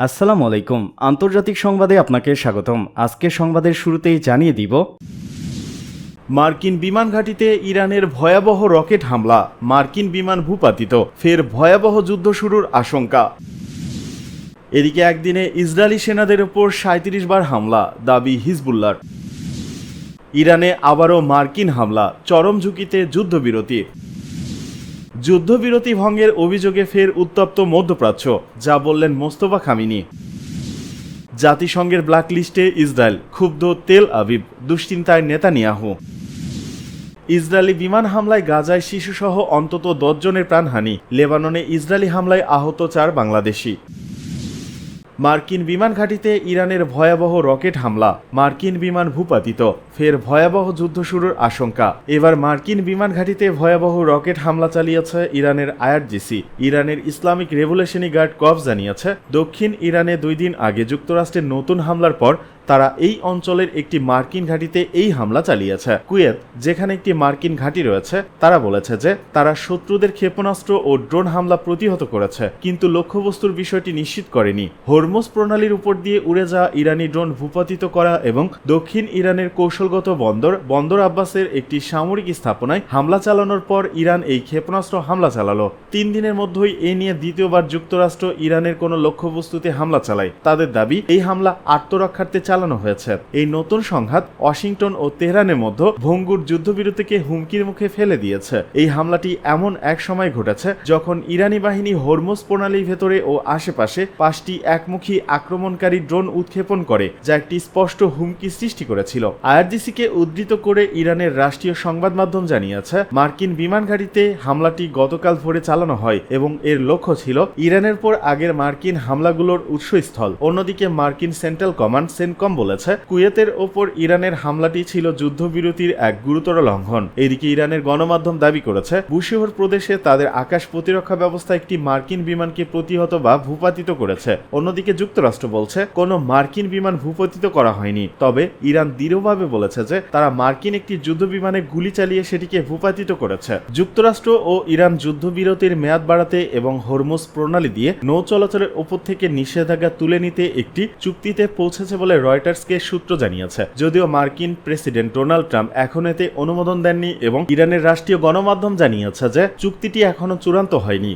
আসসালামু আলাইকুম। আন্তর্জাতিক সংবাদে আপনাকে স্বাগতম। আজকের সংবাদের শুরুতেই জানিয়ে দিব, মার্কিন বিমান ঘাঁটিতে ইরানের ভয়াবহ রকেট হামলা, মার্কিন বিমান ভূপাতিত, ফের ভয়াবহ যুদ্ধ শুরুর আশঙ্কা। এদিকে একদিনে ইসরায়েলি সেনাদের ওপর ৩৭ বার হামলা, দাবি হিজবুল্লাহর। ইরানে আবারও মার্কিন হামলা, চরম ঝুঁকিতে যুদ্ধবিরতি। যুদ্ধবিরতি ভঙ্গের অভিযোগে ফের উত্তপ্ত মধ্যপ্রাচ্য, যা বললেন মোস্তফা খামিনি। জাতিসংঘের ব্ল্যাকলিস্টে ইসরায়েল, ক্ষুব্ধ তেল আবিব, দুশ্চিন্তায় নেতানিয়াহু। ইসরায়েলি বিমান হামলায় গাজায় শিশুসহ অন্তত ১০ জনের প্রাণহানি, লেবাননে ইসরায়েলি হামলায় আহত ৪ বাংলাদেশি। মার্কিন বিমান ঘাঁটিতে ইরানের ভয়াবহ রকেট হামলা, মার্কিন বিমান ভূপাতিত, ফের ভয়াবহ যুদ্ধ শুরুর আশঙ্কা। এবার মার্কিন বিমান ঘাঁটিতে ভয়াবহ রকেট হামলা চালিয়েছে ইরানের আইআরজিসি। ইরানের ইসলামিক রেভলিউশনারি গার্ড কর্পস জানিয়েছে, দক্ষিণ ইরানে 2 দিন আগে যুক্তরাষ্ট্রের নতুন হামলার পর তারা এই অঞ্চলের একটি মার্কিন ঘাঁটিতে এই হামলা চালিয়েছে। কুয়েত, যেখানে একটি মার্কিন ঘাঁটি রয়েছে, তারা বলেছে যে তারা শত্রুদের ক্ষেপণাস্ত্র ও ড্রোন হামলা প্রতিহত করেছে, কিন্তু লক্ষ্যবস্তুর বিষয়টি নিশ্চিত করেনি। হরমুজ প্রণালীর উপর দিয়ে উড়ে যাওয়া ইরানি ড্রোন ভূপাতিত করা এবং দক্ষিণ ইরানের কৌশলগত বন্দর আব্বাসের একটি সামরিক স্থাপনায় হামলা চালানোর পর ইরান এই ক্ষেপণাস্ত্র হামলা চালালো। 3 দিনের মধ্যেই এ নিয়ে দ্বিতীয়বার যুক্তরাষ্ট্র ইরানের কোনো লক্ষ্যবস্তুতে হামলা চালায়। তাদের দাবি, এই হামলা আত্মরক্ষার্থে চালানো হয়েছে। এই নতুন সংঘাত ওয়াশিংটন ও তেহরানের মধ্যে ভঙ্গুর যুদ্ধবিরতিকে হুমকির মুখে ফেলে দিয়েছে। এই হামলাটি এমন এক সময় ঘটেছে যখন ইরানি বাহিনী হরমুজ প্রণালীর ভেতরে ও আশেপাশে 5টি একমুখী আক্রমণকারী ড্রোন উৎক্ষেপণ করে, যা একটি স্পষ্ট হুমকি সৃষ্টি করেছিল। আইআরজিসিকে উদ্ধৃত করে ইরানের রাষ্ট্রীয় সংবাদ মাধ্যম জানিয়েছে, মার্কিন বিমান ঘাঁটিতে হামলাটি গতকাল ভোরে চালানো হয় এবং এর লক্ষ্য ছিল ইরানের পর আগের মার্কিন হামলাগুলোর উৎসস্থল। অন্যদিকে মার্কিন সেন্ট্রাল কমান্ড সেনকম বলেছে, কুয়েতের ওপর ইরানের হামলাটি ছিল যুদ্ধবিরতির এক গুরুতর লঙ্ঘন। এদিকে ইরানের গণমাধ্যম দাবি করেছে, বুশেহর প্রদেশে তাদের আকাশ প্রতিরক্ষা ব্যবস্থা একটি মার্কিন বিমানকে প্রতিহত বা ভূপাতিত করেছে। অন্যদিকে যুক্তরাষ্ট্র বলছে, কোনো মার্কিন বিমান ভূপাতিত করা হয়নি, তবে ইরান দৃঢ়ভাবে বলেছে যে তারা মার্কিন একটি যুদ্ধ বিমানে গুলি চালিয়ে সেটিকে ভূপাতিত করেছে। যুক্তরাষ্ট্র ও ইরান যুদ্ধবিরতির মেয়াদ বাড়াতে এবং হরমুজ প্রণালী দিয়ে নৌ চলাচলের ওপর থেকে নিষেধাজ্ঞা তুলে নিতে একটি চুক্তিতে পৌঁছেছে বলে রয়টার্সকে সূত্র জানিয়েছে। যদিও মার্কিন প্রেসিডেন্ট ডোনাল্ড ট্রাম্প এখন এতে অনুমোদন দেননি এবং ইরানের রাষ্ট্রীয় গণমাধ্যম জানিয়েছে যে চুক্তিটি এখনো চূড়ান্ত হয়নি।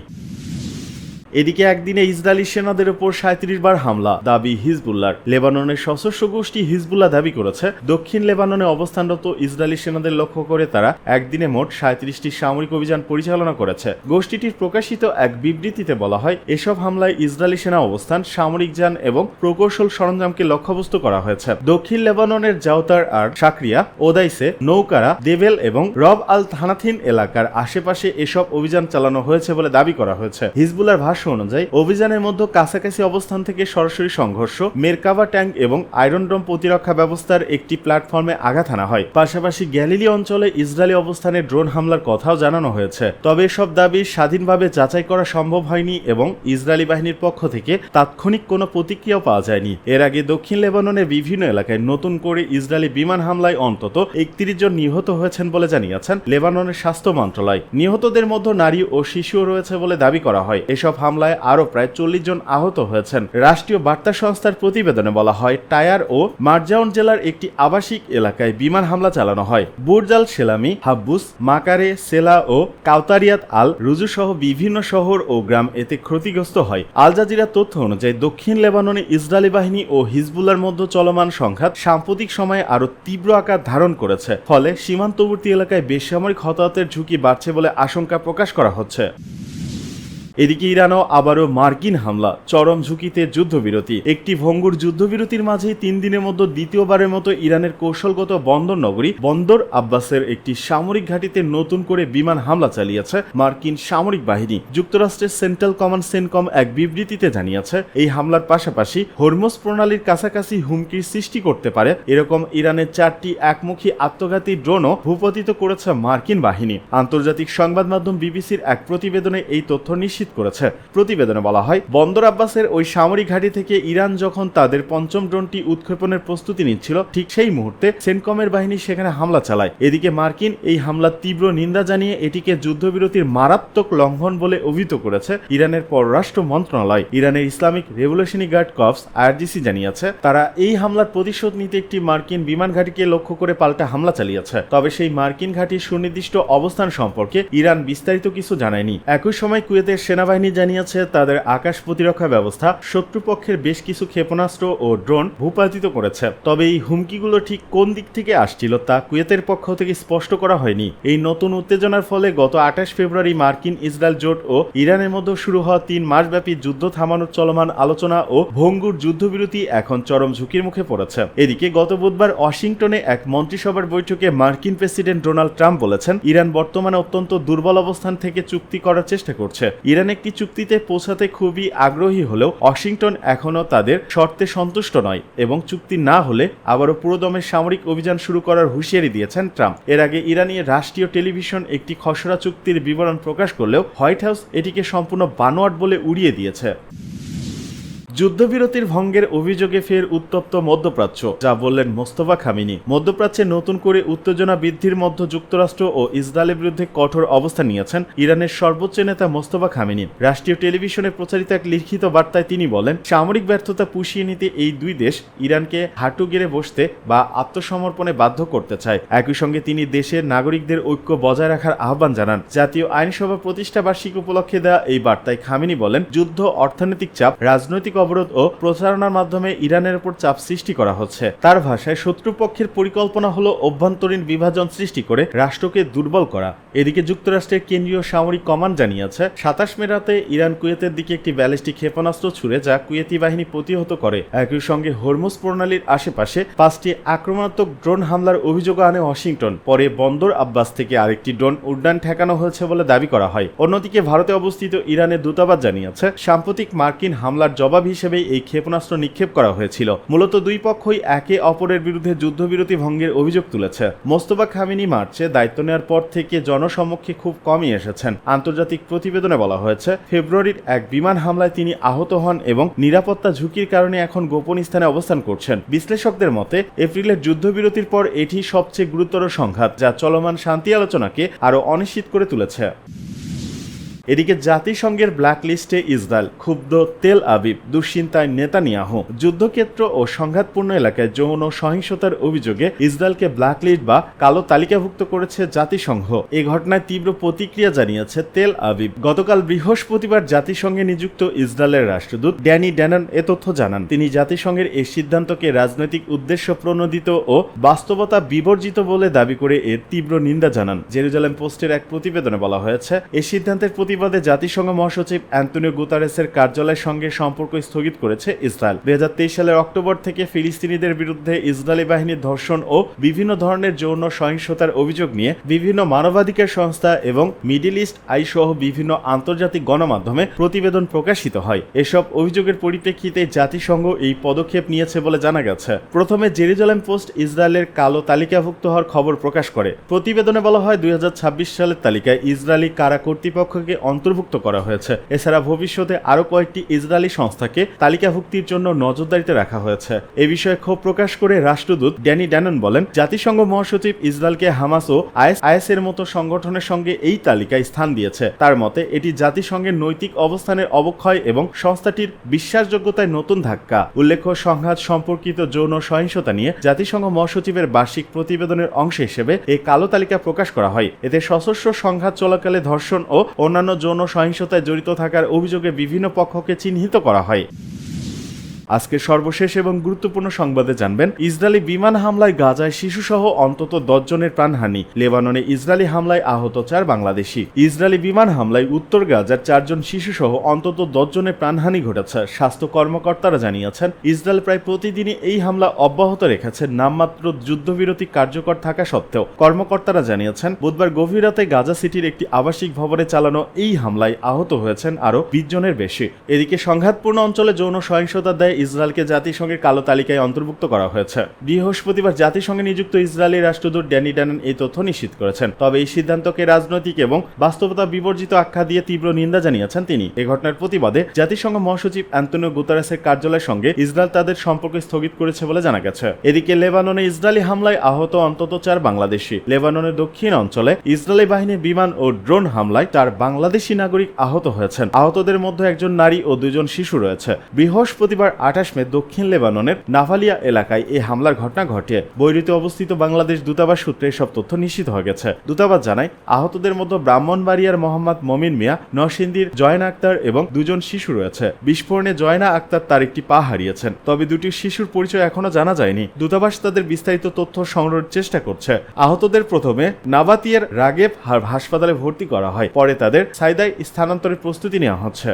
এদিকে একদিনে ইসরায়েলি সেনাদের উপর ৩৭ বার হামলা, দাবি হিজবুল্লাহর। লেবাননের সশস্ত্র গোষ্ঠী হিজবুল্লাহ দাবি করেছে, দক্ষিণ লেবাননে অবস্থানরত ইসরায়েলি সেনাদের লক্ষ্য করে তারা একদিনে মোট ৩৭টি সামরিক অভিযান পরিচালনা করেছে। গোষ্ঠীটির প্রকাশিত এক বিবৃতিতে বলা হয়, এসব হামলায় ইসরায়েলি সেনা অবস্থান, সামরিক যান এবং প্রকৌশল সরঞ্জামকে লক্ষ্যবস্তু করা হয়েছে। দক্ষিণ লেবাননের জাওতার আর সাকরিয়া, ওদাইসে, নৌকারা, দেবেল এবং রব আল থানাথিন এলাকার আশেপাশে এসব অভিযান চালানো হয়েছে বলে দাবি করা হয়েছে। হিজবুল্লাহর ভাষ্য অনুযায়ী অভিযানের মধ্যে কাছাকাছি অবস্থান থেকে সরাসরি সংঘর্ষ, মেরকাভা ট্যাঙ্ক এবং আয়রন ডোম প্রতিরক্ষা ব্যবস্থার একটি প্ল্যাটফর্মে আঘাত হানা হয়। পাশাপাশি গ্যালিলি অঞ্চলে ইসরায়েলি অবস্থানে ড্রোন হামলার কথাও জানানো হয়েছে। তবে এসব দাবি স্বাধীনভাবে যাচাই করা সম্ভব হয়নি এবং ইসরায়েলি বাহিনীর পক্ষ থেকে তাৎক্ষণিক কোনো প্রতিক্রিয়াও পাওয়া যায়নি। এর আগে দক্ষিণ লেবাননের বিভিন্ন এলাকায় নতুন করে ইসরায়েলি বিমান হামলায় অন্তত 31 জন নিহত হয়েছেন বলে জানিয়েছেন লেবাননের স্বাস্থ্য মন্ত্রণালয়। নিহতদের মধ্যে নারী ও শিশুও রয়েছে বলে দাবি করা হয়। এসব হামলায় আরো প্রায় 40 জন আহত হয়েছেন। রাষ্ট্রীয় বার্তা সংস্থার প্রতিবেদনে বলা হয়, টায়ার ও মারজাউন জেলার একটি আবাসিক এলাকায় বিমান হামলা চালানো হয়। বুর্জ আল সেলামি, হাব্বুস, মাকারে, সেলা ও কাউতারিয়াত আল রুজু সহ বিভিন্ন শহর ও গ্রাম এতে ক্ষতিগ্রস্ত হয়। আল জাজিরার তথ্য অনুযায়ী দক্ষিণ লেবাননে ইসরায়েলি বাহিনী ও হিজবুল্লাহর মধ্যে চলমান সংঘাত সাম্প্রতিক সময়ে আরো তীব্র আকার ধারণ করেছে, ফলে সীমান্তবর্তী এলাকায় বেসামরিক হতাহতের ঝুঁকি বাড়ছে বলে আশঙ্কা প্রকাশ করা হচ্ছে। এদিকে ইরানও আবারও মার্কিন হামলা, চরম ঝুঁকিতে যুদ্ধবিরতি। একটি ভঙ্গুর যুদ্ধবিরতির মাঝেই 3 দিনের মধ্যে দ্বিতীয়বারের মতো ইরানের কৌশলগত বন্দর নগরী বন্দর আব্বাসের একটি সামরিক ঘাঁটিতে নতুন করে বিমান হামলা চালিয়েছে মার্কিন সামরিক বাহিনী। যুক্তরাষ্ট্রের সেন্ট্রাল কমান্ড সেনকম এক বিবৃতিতে জানিয়েছে, এই হামলার পাশাপাশি হরমুজ প্রণালীর কাছাকাছি হুমকির সৃষ্টি করতে পারে এরকম ইরানের 4টি একমুখী আত্মঘাতী ড্রোনও ভূপাতিত করেছে মার্কিন বাহিনী। আন্তর্জাতিক সংবাদ মাধ্যম বিবিসির এক প্রতিবেদনে এই তথ্য নিশ্চিত নিশ্চিত করেছে। প্রতিবেদনে বলা হয়, বন্দর আব্বাসের ওই সামরিক ঘাঁটি থেকে ইরান যখন তাদের পঞ্চম ড্রোনটি উৎক্ষেপণের প্রস্তুতি নিচ্ছিল, ঠিক সেই মুহূর্তে সেন্টকমের বাহিনী সেখানে হামলা চালায়। এদিকে মার্কিন এই হামলার তীব্র নিন্দা জানিয়ে এটিকে যুদ্ধবিরতির মারাত্মক লঙ্ঘন বলে অভিহিত করেছে ইরানের পররাষ্ট্র মন্ত্রণালয়। ইরানের Islamic revolutionary guard corps IRGC জানিয়েছে, তারা এই হামলার প্রতিশোধ নিতে একটি মার্কিন বিমান ঘাঁটিকে লক্ষ্য করে পাল্টা হামলা চালিয়েছে। তবে সেই মার্কিন ঘাঁটির সুনির্দিষ্ট অবস্থান সম্পর্কে ইরান বিস্তারিত কিছু জানায়নি। একই সময় কুয়েতের সেনাবাহিনী জানিয়েছে, তাদের আকাশ প্রতিরক্ষা ব্যবস্থা শত্রুপক্ষের বেশ কিছু ক্ষেপণাস্ত্র ও ড্রোন ভূপাতিত করেছে। তবে এই হুমকিগুলো ঠিক কোন দিক থেকে আসছিল তা কুয়েতের পক্ষ থেকে স্পষ্ট করা হয়নি। এই নতুন উত্তেজনার ফলে গত 28 ফেব্রুয়ারি মার্কিন ইসরায়েল জোট ও ইরানের মধ্যে শুরু হওয়া 3 মাসব্যাপী যুদ্ধ থামানোর চলমান আলোচনা ও ভঙ্গুর যুদ্ধবিরতি এখন চরম ঝুঁকির মুখে পড়েছে। এদিকে গত বুধবার ওয়াশিংটনে এক মন্ত্রিসভার বৈঠকে মার্কিন প্রেসিডেন্ট ডোনাল্ড ট্রাম্প বলেছেন, ইরান বর্তমানে অত্যন্ত দুর্বল অবস্থান থেকে চুক্তি করার চেষ্টা করছে। ইরান একটি চুক্তিতে পৌঁছাতে খুবই আগ্রহী হলেও ওয়াশিংটন এখনও তাদের শর্তে সন্তুষ্ট নয় এবং চুক্তি না হলে আবারও পুরোদমে সামরিক অভিযান শুরু করার হুঁশিয়ারি দিয়েছেন ট্রাম্প। এর আগে ইরানি রাষ্ট্রীয় টেলিভিশন একটি খসড়া চুক্তির বিবরণ প্রকাশ করলেও হোয়াইট হাউস এটিকে সম্পূর্ণ বানোয়াট বলে উড়িয়ে দিয়েছে। যুদ্ধবিরতির ভঙ্গের অভিযোগে ফের উত্তপ্ত মধ্যপ্রাচ্য, যা বললেন মোস্তফা খামেনি। মধ্যপ্রাচ্যে নতুন করে উত্তেজনা বৃদ্ধির মধ্যে যুক্তরাষ্ট্র ও ইসরায়েলের বিরুদ্ধে কঠোর অবস্থান নিয়েছেন ইরানের সর্বোচ্চ নেতা মোস্তফা খামেনি। রাষ্ট্রীয় টেলিভিশনে প্রচারিত এক লিখিত বার্তায় তিনি বলেন, সামরিক ব্যর্থতা পুষিয়ে নিতে এই দুই দেশ ইরানকে হাঁটু গেড়ে বসতে বা আত্মসমর্পণে বাধ্য করতে চায়। একই সঙ্গে তিনি দেশের নাগরিকদের ঐক্য বজায় রাখার আহ্বান জানান। জাতীয় আইনসভা প্রতিষ্ঠা বার্ষিকী উপলক্ষে দেওয়া এই বার্তায় খামেনি বলেন, যুদ্ধ, অর্থনৈতিক চাপ, রাজনৈতিক অবরোধ ও প্রচারণার মাধ্যমে ইরানের উপর চাপ সৃষ্টি করা হচ্ছে। তার ভাষায়, শত্রুপক্ষের পরিকল্পনা হলো অভ্যন্তরীণ বিভাজন সৃষ্টি করে রাষ্ট্রকে দুর্বল করা। এদিকে যুক্তরাষ্ট্রের কেন্দ্রীয় সামরিক কমান্ড জানিয়েছে, 27 মে রাতে ইরান কুয়েতের দিকে একটি ব্যালিস্টিক ক্ষেপণাস্ত্র ছুড়ে, যা কুয়েতি বাহিনী প্রতিহত করে। একই সঙ্গে হরমুজ প্রণালীর আশেপাশে 5টি আক্রমণাত্মক ড্রোন হামলার অভিযোগ আনে ওয়াশিংটন। পরে বন্দর আব্বাস থেকে আরেকটি ড্রোন উড্ডয়ন ঠেকানো হয়েছে বলে দাবি করা হয়। অন্যদিকে ভারতে অবস্থিত ইরানের দূতাবাস জানিয়েছে, সাম্প্রতিক মার্কিন হামলার জবাব হিসেবে এই ক্ষেপণাস্ত্র নিক্ষেপ করা হয়েছিল। মূলত দুই পক্ষই একে অপরের বিরুদ্ধে যুদ্ধবিরতি ভঙ্গের অভিযোগ তুলেছে। মোস্তফা খামেনি মার্চে দায়িত্ব নেওয়ার পর থেকে জনসমক্ষে খুব কমই এসেছেন। আন্তর্জাতিক প্রতিবেদনে বলা হয়েছে, ফেব্রুয়ারির এক বিমান হামলায় তিনি আহত হন এবং নিরাপত্তা ঝুঁকির কারণে এখন গোপন স্থানে অবস্থান করছেন। বিশ্লেষকদের মতে, এপ্রিলের যুদ্ধবিরতির পর এটি সবচেয়ে গুরুতর সংঘাত, যা চলমান শান্তি আলোচনাকে আরও অনিশ্চিত করে তুলেছে। এদিকে জাতিসংঘের ব্ল্যাকলিস্টে ইসরায়েল, ক্ষুব্ধ তেল আবিব, দুশ্চিন্তায় নেতানিয়াহু। যুদ্ধক্ষেত্র ও সংঘাতপূর্ণ এলাকায় যৌন সহিংসতার অভিযোগে ইসরায়েলকে ব্ল্যাকলিস্ট বা কালো তালিকাভুক্ত করেছে জাতিসংঘ। এ ঘটনায় তীব্র প্রতিক্রিয়া জানিয়েছে তেল আবিব। গতকাল বৃহস্পতিবার জাতিসংঘে নিযুক্ত ইসরায়েলের রাষ্ট্রদূত ড্যানি ড্যানন এ তথ্য জানান। তিনি জাতিসংঘের এই সিদ্ধান্তকে রাজনৈতিক উদ্দেশ্য প্রণোদিত ও বাস্তবতা বিবর্জিত বলে দাবি করে এর তীব্র নিন্দা জানান। জেরুজালেম পোস্টের এক প্রতিবেদনে বলা হয়েছে, এই সিদ্ধান্তের প্রতিবাদে জাতিসংঘ মহাসচিব অ্যান্তোনিও গুতারেসের কার্যালয়ের সঙ্গে সম্পর্ক স্থগিত করেছে ইসরায়েল। 2023 সালের অক্টোবর থেকে ফিলিস্তিনিদের বিরুদ্ধে ইসরায়েলি বাহিনীর ধর্ষণ ও বিভিন্ন ধরনের যৌন সহিংসতার অভিযোগ নিয়ে বিভিন্ন মানবাধিকার সংস্থা এবং মিডল ইস্ট আই সহ বিভিন্ন আন্তর্জাতিক গণমাধ্যমে প্রতিবেদন প্রকাশিত হয়। এসব অভিযোগের পরিপ্রেক্ষিতে জাতিসংঘ এই পদক্ষেপ নিয়েছে বলে জানা গেছে। প্রথমে জেরুজালেম পোস্ট ইসরায়েলের কালো তালিকাভুক্ত হওয়ার খবর প্রকাশ করে। প্রতিবেদনে বলা হয়, 2026 সালের তালিকায় ইসরায়েলি কারা কর্তৃপক্ষকে অন্তর্ভুক্ত করা হয়েছে। এছাড়া ভবিষ্যতে আরও কয়েকটি ইসরায়েলি সংস্থাকে তালিকাভুক্তির জন্য নজরদারিতে রাখা হয়েছে। এ বিষয়ে ক্ষোভ প্রকাশ করে রাষ্ট্রদূত ড্যানি ড্যানন বলেন, জাতিসংঘ মহাসচিব ইসরায়েলকে হামাস ও আইএস এর মতো সংগঠনের সঙ্গে এই তালিকায় স্থান দিয়েছে। তার মতে, এটি জাতিসংঘের নৈতিক অবস্থানের অবক্ষয় এবং সংস্থাটির বিশ্বাসযোগ্যতায় নতুন ধাক্কা। উল্লেখ্য, সংঘাত সম্পর্কিত যৌন সহিংসতা নিয়ে জাতিসংঘ মহাসচিবের বার্ষিক প্রতিবেদনের অংশ হিসেবে এই কালো তালিকা প্রকাশ করা হয়। এতে সশস্ত্র সংঘাত চলাকালে ধর্ষণ ও অন্যান্য যৌন সহিংসতায় জড়িত থাকার অভিযোগে বিভিন্ন পক্ষকে চিহ্নিত করা হয়। আজকে সর্বশেষ এবং গুরুত্বপূর্ণ সংবাদে জানবেন, ইসরায়েলি বিমান হামলায় গাজায় শিশুসহ অন্তত 10 জনের প্রাণহানি। লেবাননে ইসরায়েলি হামলায় আহত 4 বাংলাদেশি। ইসরায়েলি বিমান হামলায় উত্তর গাজার 4 জন শিশুসহ অন্তত 10 জনের প্রাণহানি ঘটেছে। স্বাস্থ্য কর্মকর্তারা জানিয়েছেন, ইসরায়েল প্রায় প্রতিদিনই এই হামলা অব্যাহত রেখেছে নামমাত্র যুদ্ধবিরতি কার্যকর থাকা সত্ত্বেও। কর্মকর্তারা জানিয়েছেন, বুধবার গভীর রাতে গাজা সিটির একটি আবাসিক ভবনে চালানো এই হামলায় আহত হয়েছেন আরও 20 জনের বেশি। এদিকে সংঘাতপূর্ণ অঞ্চলে যৌন সহিংসতা দেয় ইসরায়েলকে জাতিসংঘের কালো তালিকায় অন্তর্ভুক্ত করা হয়েছে। বৃহস্পতিবার জাতিসংঘে নিযুক্ত ইসরায়েলি রাষ্ট্রদূত ড্যানি ড্যানন এই তথ্য নিশ্চিত করেছেন। তবে এই সিদ্ধান্তকে রাজনৈতিক এবং বাস্তবতা বিবর্জিত আখ্যা দিয়ে তীব্র নিন্দা জানিয়েছেন তিনি। এ ঘটনার প্রতিবাদে জাতিসংঘ মহাসচিব অ্যান্তোনিও গুতেরেসের কার্যালয়ের সঙ্গে ইসরায়েল তাদের সম্পর্ক স্থগিত করেছে বলে জানা গেছে। এদিকে লেবাননে ইসরায়েলি হামলায় আহত অন্তত 4 বাংলাদেশি। লেবাননের দক্ষিণ অঞ্চলে ইসরায়েলি বাহিনীর বিমান ও ড্রোন হামলায় 4 বাংলাদেশি নাগরিক আহত হয়েছেন। আহতদের মধ্যে একজন নারী ও 2 জন শিশু রয়েছে। বৃহস্পতিবার 28 মে দক্ষিণ লেবাননের নাভালিয়া এলাকায় এই হামলার ঘটনা ঘটে। বৈরুতে অবস্থিত বাংলাদেশ দূতাবাস সূত্রে এসব তথ্য নিশ্চিত হয়ে গেছে। দূতাবাস জানায় আহতদের মধ্যে ব্রাহ্মণবাড়িয়ার মোহাম্মদ মমিন মিয়া, নরসিংদীর জয়না আক্তার এবং 2 জন শিশু রয়েছে। বিস্ফোরণে জয়না আক্তার তার একটি পা হারিয়েছেন। তবে 2টি শিশুর পরিচয় এখনো জানা যায়নি। দূতাবাস তাদের বিস্তারিত তথ্য সংগ্রহের চেষ্টা করছে। আহতদের প্রথমে নাবাতিয়ার রাগেব হাসপাতালে ভর্তি করা হয়, পরে তাদের সাইদায় স্থানান্তরের প্রস্তুতি নেওয়া হচ্ছে।